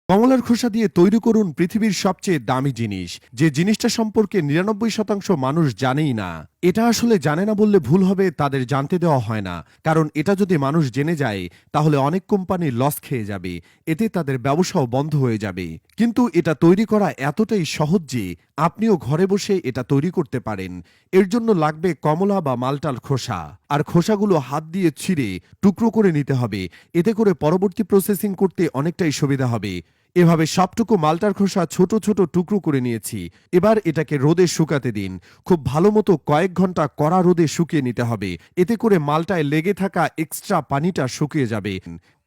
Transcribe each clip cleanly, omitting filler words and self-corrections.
কমলার খোসা দিয়ে তৈরি করুন পৃথিবীর সবচেয়ে দামি জিনিস, যে জিনিসটা সম্পর্কে ৯৯% মানুষ জানেই না। এটা আসলে জানে না বললে ভুল হবে, তাদের জানতে দেওয়া হয় না। কারণ এটা যদি মানুষ জেনে যায় তাহলে অনেক কোম্পানি লস খেয়ে যাবে, এতে তাদের ব্যবসাও বন্ধ হয়ে যাবে। কিন্তু এটা তৈরি করা এতটাই সহজ যে আপনিও ঘরে বসে এটা তৈরি করতে পারেন। এর জন্য লাগবে কমলা বা মালটার খোসা, আর খোসাগুলো হাত দিয়ে ছিঁড়ে টুকরো করে নিতে হবে। এতে করে পরবর্তী প্রসেসিং করতে অনেকটাই সুবিধা হবে। এভাবে সবটুকু মালটার খোসা ছোট ছোট টুকরো করে নিয়েছি। এবার এটাকে রোদে শুকাতে দিন। খুব ভালো মতো কয়েক ঘন্টা কড়া রোদে শুকিয়ে নিতে হবে। এতে করে মালটায় লেগে থাকা এক্সট্রা পানিটা শুকিয়ে যাবে।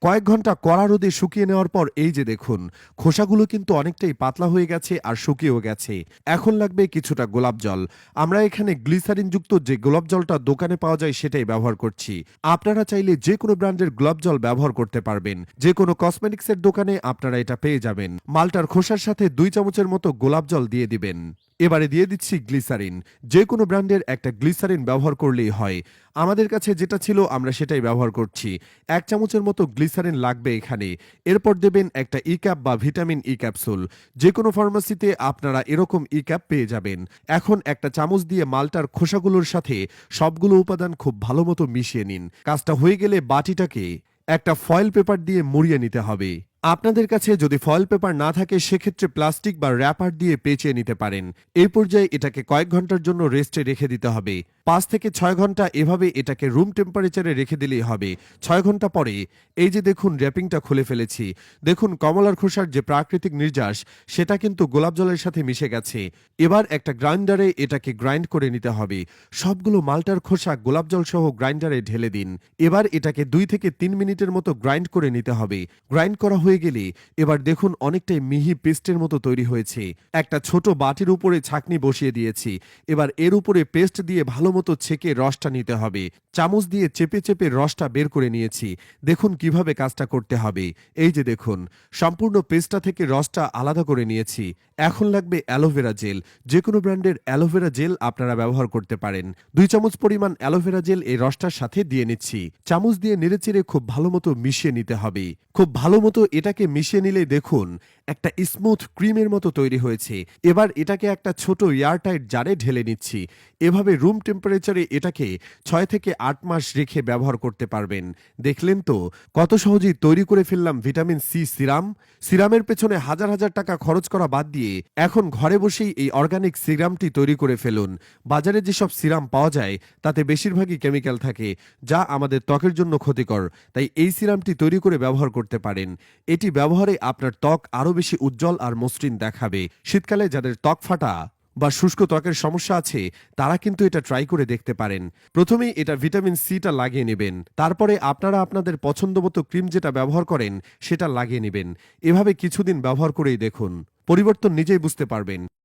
কয়েক ঘন্টা কড়া রোদে শুকিয়ে নেওয়ার পর এই যে দেখুন, খোসাগুলো কিন্তু অনেকটাই পাতলা হয়ে গেছে আর শুকিয়েও গেছে। এখন লাগবে কিছুটা গোলাপ জল। আমরা এখানে গ্লিসারিন যুক্ত যে গোলাপ জলটা দোকানে পাওয়া যায় সেটাই ব্যবহার করছি। আপনারা চাইলে যে কোনো ব্র্যান্ডের গোলাপ জল ব্যবহার করতে পারবেন। যে কোনো কসমেটিক্সের দোকানে আপনারা এটা পেয়ে যাবেন। মালটার খোসার সাথে 2 চামচের মতো গোলাপ জল দিয়ে দিবেন। এবারে দিয়ে দিচ্ছি গ্লিসারিন। যে কোনো ব্র্যান্ডের একটা গ্লিসারিন ব্যবহার করলেই হয়। আমাদের কাছে যেটা ছিল আমরা সেটাই ব্যবহার করছি। 1 চামচের মতো গ্লিসারিন লাগবে এখানে। এরপর দেবেন একটা ই ক্যাপ বা ভিটামিন ই ক্যাপসুল। যে কোনো ফার্মেসিতে আপনারা এরকম ই ক্যাপ পেয়ে যাবেন। এখন একটা চামচ দিয়ে মালটার খোসাগুলোর সাথে সবগুলো উপাদান খুব ভালো মতো মিশিয়ে নিন। কাজটা হয়ে গেলে বাটিটাকে একটা ফয়েল পেপার দিয়ে মুড়িয়ে নিতে হবে। আপনাদের কাছে যদি ফয়েল পেপার না থাকে সেক্ষেত্রে প্লাস্টিক বা র‍্যাপার দিয়ে পেঁচিয়ে নিতে পারেন। এই পর্যায়ে এটাকে কয়েক ঘন্টার জন্য রেস্টে রেখে দিতে হবে। 5 থেকে 6 ঘন্টা এভাবে এটাকে রুম টেম্পারেচারে রেখে দিলেই হবে। 6 ঘন্টা পরে এই যে দেখুন র্যাপিংটা খুলে ফেলেছি। দেখুন কমলার খোসার যে প্রাকৃতিক নির্যাস সেটা কিন্তু গোলাপ জলের সাথে মিশে গেছে। এবার একটা গ্রাইন্ডারে এটাকে গ্রাইন্ড করে নিতে হবে। সবগুলো মালটার খোসা গোলাপ জল সহ গ্রাইন্ডারে ঢেলে দিন। এবার এটাকে 2 থেকে 3 মিনিটের মতো গ্রাইন্ড করে নিতে হবে। গ্রাইন্ড করা হয়ে গেলে এবার দেখুন অনেকটাই মিহি পেস্টের মতো তৈরি হয়েছে। একটা ছোট বাটির উপরে ছাঁকনি বসিয়ে দিয়েছি। এবার এর উপরে পেস্ট দিয়ে ভালো মতো ছেঁকে রসটা নিতে হবে। চামচ দিয়ে চেপে চেপে রসটা বের করে নিয়েছি। দেখুন কিভাবে কাজটা করতে হবে। এই যে দেখুন, সম্পূর্ণ পেস্টটা থেকে রসটা আলাদা করে নিয়েছি। এখন লাগবে অ্যালোভেরা জেল। যে কোনো ব্র্যান্ডের অ্যালোভেরা জেল আপনারা ব্যবহার করতে পারেন। 2 চামচ পরিমাণ অ্যালোভেরা জেল এই রসটার সাথে দিয়ে নিচ্ছি। চামচ দিয়ে নেড়েচেড়ে খুব ভালো মতো মিশিয়ে নিতে হবে। খুব ভালো মতো এটাকে মিশিয়ে নিলে দেখুন একটা স্মুথ ক্রিমের মতো তৈরি হয়েছে। এবার এটাকে একটা ছোট এয়ারটাইট জারে ঢেলে নিচ্ছি। এভাবে রুম টেম্পারেচারে এটাকে 6 থেকে 8 মাস রেখে ব্যবহার করতে পারবেন। দেখলেন তো কত সহজেই তৈরি করে ফেললাম ভিটামিন সি সিরাম। সিরামের পেছনে হাজার হাজার টাকা খরচ করা বাদ দিয়ে এখন ঘরে বসেই এই অর্গানিক সিরামটি তৈরি করে ফেলুন। বাজারে যেসব সিরাম পাওয়া যায় তাতে বেশিরভাগই কেমিক্যাল থাকে, যা আমাদের ত্বকের জন্য ক্ষতিকর। তাই এই সিরামটি তৈরি করে ব্যবহার করতে পারেন। এটি ব্যবহারে আপনার ত্বক আরও বেশি উজ্জ্বল আর মসৃণ দেখাবে। শীতকালে যাদের ত্বক ফাটা বা শুষ্ক ত্বকের সমস্যা আছে তারা কিন্তু এটা ট্রাই করে দেখতে পারেন। প্রথমেই এটা ভিটামিন সিটা লাগিয়ে নেবেন। তারপরে আপনারা আপনাদের পছন্দমতো ক্রিম যেটা ব্যবহার করেন সেটা লাগিয়ে নেবেন। এভাবে কিছুদিন ব্যবহার করেই দেখুন, পরিবর্তন নিজেই বুঝতে পারবেন।